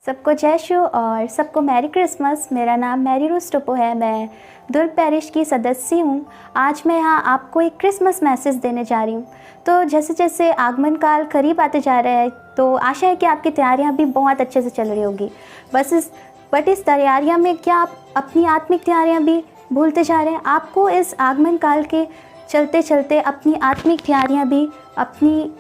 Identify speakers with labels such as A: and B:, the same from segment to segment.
A: सबको जय शो और सबको मैरी क्रिसमस। मेरा नाम मैरी रूस्टोपो है। मैं दुर्ग पैरिश की सदस्य हूँ। आज मैं यहाँ आपको एक क्रिसमस मैसेज देने जा रही हूँ। तो जैसे जैसे आगमन काल करीब आते जा रहा है, तो आशा है कि आपकी तैयारियाँ भी बहुत अच्छे से चल रही होगी। बट इस तैयारियाँ में क्या आप अपनी आत्मिक तैयारियाँ भी भूलते जा रहे हैं? आपको इस आगमन काल के चलते चलते अपनी आत्मिक तैयारियाँ भी अपनी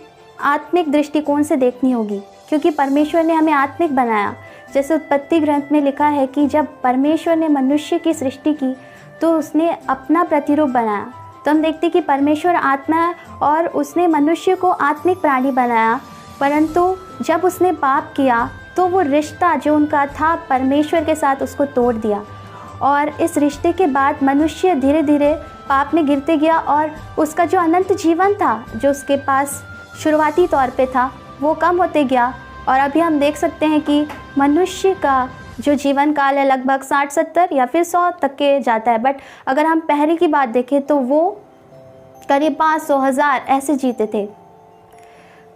A: आत्मिक दृष्टिकोण से देखनी होगी, क्योंकि परमेश्वर ने हमें आत्मिक बनाया। जैसे उत्पत्ति ग्रंथ में लिखा है कि जब परमेश्वर ने मनुष्य की सृष्टि की तो उसने अपना प्रतिरूप बनाया। तो हम देखते हैं कि परमेश्वर आत्मा है और उसने मनुष्य को आत्मिक प्राणी बनाया। परंतु जब उसने पाप किया तो वो रिश्ता जो उनका था परमेश्वर के साथ, उसको तोड़ दिया। और इस रिश्ते के बाद मनुष्य धीरे धीरे पाप में गिरते गया और उसका जो अनंत जीवन था, जो उसके पास शुरुआती तौर पे था, वो कम होते गया। और अभी हम देख सकते हैं कि मनुष्य का जो जीवन काल है लगभग 60-70 या फिर 100 तक के जाता है। बट अगर हम पहले की बात देखें तो वो करीब 500-1000 ऐसे जीते थे।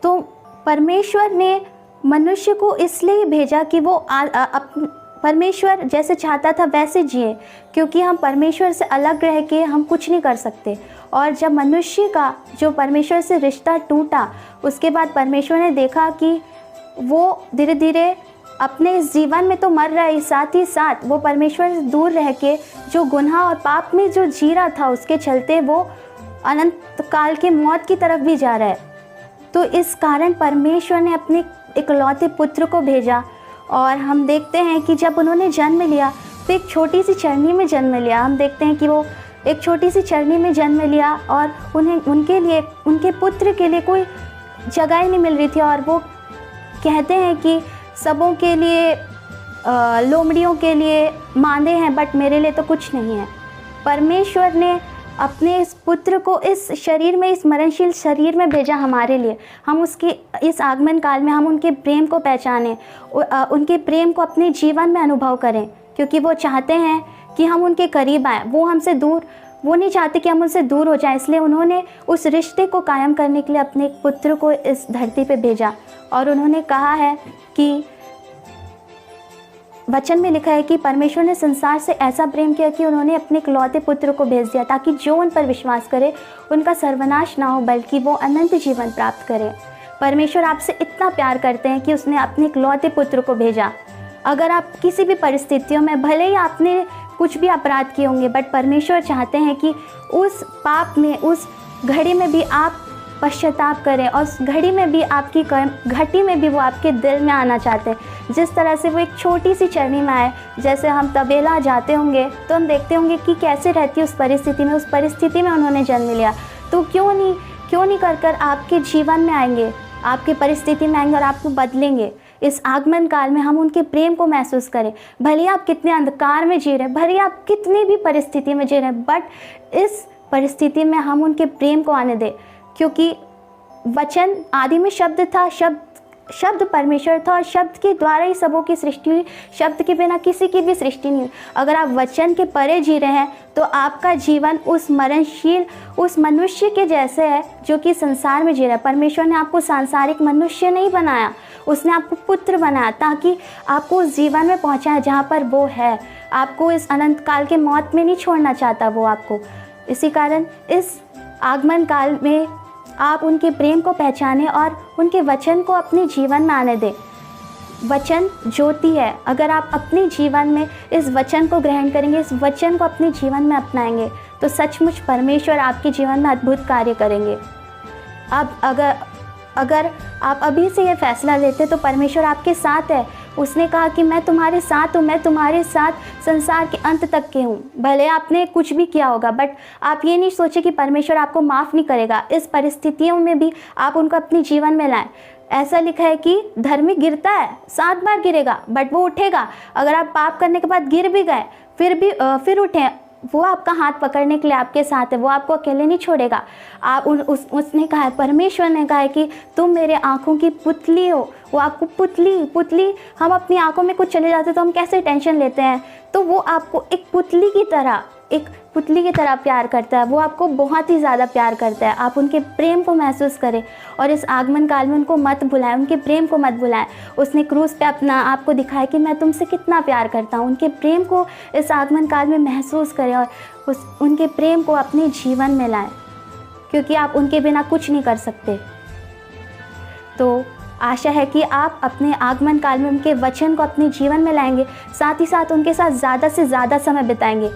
A: तो परमेश्वर ने मनुष्य को इसलिए भेजा कि वो परमेश्वर जैसे चाहता था वैसे जिए, क्योंकि हम परमेश्वर से अलग रह के हम कुछ नहीं कर सकते। और जब मनुष्य का जो परमेश्वर से रिश्ता टूटा, उसके बाद परमेश्वर ने देखा कि वो धीरे धीरे अपने इस जीवन में तो मर रहा है, साथ ही साथ वो परमेश्वर से दूर रह के जो गुनाह और पाप में जो जी रहा था, उसके चलते वो अनंत काल की मौत की तरफ भी जा रहा है। तो इस कारण परमेश्वर ने अपने इकलौते पुत्र को भेजा। और हम देखते हैं कि जब उन्होंने जन्म लिया तो एक छोटी सी चरनी में जन्म लिया। हम देखते हैं कि वो एक छोटी सी चरनी में जन्म लिया और उनके लिए, उनके पुत्र के लिए कोई जगह ही नहीं मिल रही थी। और वो कहते हैं कि सबों के लिए, लोमड़ियों के लिए मांदे हैं, बट मेरे लिए तो कुछ नहीं है। परमेश्वर ने अपने इस पुत्र को इस शरीर में, इस मरणशील शरीर में भेजा हमारे लिए। हम उसके इस आगमन काल में हम उनके प्रेम को पहचानें, उनके प्रेम को अपने जीवन में अनुभव करें, क्योंकि वो चाहते हैं कि हम उनके करीब आएँ। वो हमसे दूर, वो नहीं चाहते कि हम उनसे दूर हो जाएं। इसलिए उन्होंने उस रिश्ते को कायम करने के लिए अपने पुत्र को इस धरती पे भेजा। और उन्होंने कहा है कि वचन में लिखा है कि परमेश्वर ने संसार से ऐसा प्रेम किया कि उन्होंने अपने इकलौते पुत्र को भेज दिया, ताकि जो उन पर विश्वास करे उनका सर्वनाश ना हो, बल्कि वो अनंत जीवन प्राप्त करे। परमेश्वर आपसे इतना प्यार करते हैं कि उसने अपने इकलौते पुत्र को भेजा। अगर आप किसी भी परिस्थितियों में, भले ही आपने कुछ भी अपराध किए होंगे, बट परमेश्वर चाहते हैं कि उस पाप में, उस घड़ी में भी आप पश्चाताप करें, और उस घड़ी में भी, आपकी घटी में भी वो आपके दिल में आना चाहते हैं। जिस तरह से वो एक छोटी सी चरनी में आए, जैसे हम तबेला जाते होंगे तो हम देखते होंगे कि कैसे रहती है उस परिस्थिति में। उस परिस्थिति में उन्होंने जन्म लिया, तो क्यों नहीं कर आपके जीवन में आएंगे, आपकी परिस्थिति में आएंगे और आपको बदलेंगे। इस आगमन काल में हम उनके प्रेम को महसूस करें। भले आप कितने अंधकार में जी रहे हैं, भले आप कितनी भी परिस्थिति में जी रहे हैं, बट इस परिस्थिति में हम उनके प्रेम को आने दें, क्योंकि वचन आदि में शब्द था, शब्द परमेश्वर था, और शब्द के द्वारा ही सबों की सृष्टि हुई। शब्द के बिना किसी की भी सृष्टि नहीं। अगर आप वचन के परे जी रहे हैं तो आपका जीवन उस मरणशील, उस मनुष्य के जैसे है जो कि संसार में जी रहा है। परमेश्वर ने आपको सांसारिक मनुष्य नहीं बनाया, उसने आपको पुत्र बनाया, ताकि आपको उस जीवन में पहुंचाए जहाँ पर वो है। आपको इस अनंत काल के मौत में नहीं छोड़ना चाहता वो आपको। इसी कारण इस आगमन काल में आप उनके प्रेम को पहचानें और उनके वचन को अपने जीवन में आने दें। वचन ज्योति है। अगर आप अपने जीवन में इस वचन को ग्रहण करेंगे, इस वचन को अपने जीवन में अपनाएंगे, तो सचमुच परमेश्वर आपके जीवन में अद्भुत कार्य करेंगे। अब अगर आप अभी से ये फैसला लेते तो परमेश्वर आपके साथ है। उसने कहा कि मैं तुम्हारे साथ हूँ, मैं तुम्हारे साथ संसार के अंत तक के हूँ। भले आपने कुछ भी किया होगा, बट आप ये नहीं सोचे कि परमेश्वर आपको माफ़ नहीं करेगा। इस परिस्थितियों में भी आप उनको अपने जीवन में लाएं। ऐसा लिखा है कि धर्मी गिरता है, 7 बार गिरेगा, बट वो उठेगा। अगर आप पाप करने के बाद गिर भी गए, फिर उठें, वो आपका हाथ पकड़ने के लिए आपके साथ है, वो आपको अकेले नहीं छोड़ेगा। आप उसने कहा है, परमेश्वर ने कहा है कि तुम मेरे आँखों की पुतली हो। वो आपको पुतली हम अपनी आँखों में कुछ चले जाते तो हम कैसे टेंशन लेते हैं, तो वो आपको एक पुतली की तरह प्यार करता है। वो आपको बहुत ही ज़्यादा प्यार करता है। आप उनके प्रेम को महसूस करें और इस आगमन काल में उनको मत भुलाएं, उनके प्रेम को मत भुलाएं। उसने क्रूस पे अपना आपको दिखाया कि मैं तुमसे कितना प्यार करता हूँ। उनके प्रेम को इस आगमन काल में महसूस करें और उनके प्रेम को अपने जीवन में लाएं, क्योंकि आप उनके बिना कुछ नहीं कर सकते। तो आशा है कि आप अपने आगमन काल में उनके वचन को अपने जीवन में लाएंगे, साथ ही साथ उनके साथ ज़्यादा से ज़्यादा समय बिताएंगे,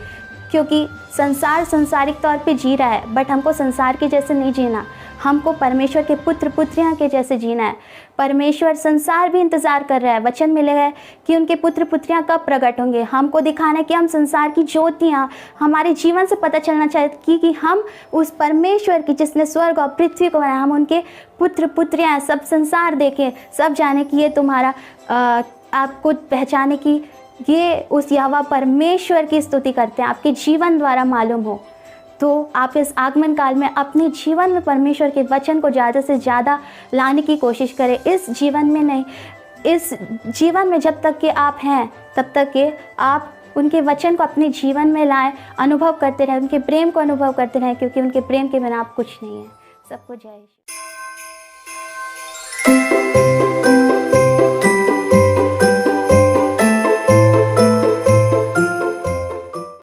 A: क्योंकि संसार सांसारिक तौर पे जी रहा है, बट हमको संसार के जैसे नहीं जीना। हमको परमेश्वर के पुत्र पुत्रियां के जैसे जीना है। परमेश्वर, संसार भी इंतज़ार कर रहा है, वचन मिले है कि उनके पुत्र पुत्रियां कब प्रकट होंगे। हमको दिखाना है कि हम संसार की ज्योतियाँ, हमारे जीवन से पता चलना चाहिए कि हम उस परमेश्वर की, जिसने स्वर्ग और पृथ्वी को बनाया, हम उनके पुत्र पुत्रियाँ। सब संसार देखें, सब जाने कि ये तुम्हारा आपको पहचाने कि ये उस यहोवा परमेश्वर की स्तुति करते हैं, आपके जीवन द्वारा मालूम हो। तो आप इस आगमन काल में अपने जीवन में परमेश्वर के वचन को ज़्यादा से ज़्यादा लाने की कोशिश करें। इस जीवन में नहीं, इस जीवन में जब तक कि आप हैं तब तक कि आप उनके वचन को अपने जीवन में लाएं, अनुभव करते रहें, उनके प्रेम को अनुभव करते रहें, क्योंकि उनके प्रेम के बिना आप कुछ नहीं हैं। सबको जय यीशु।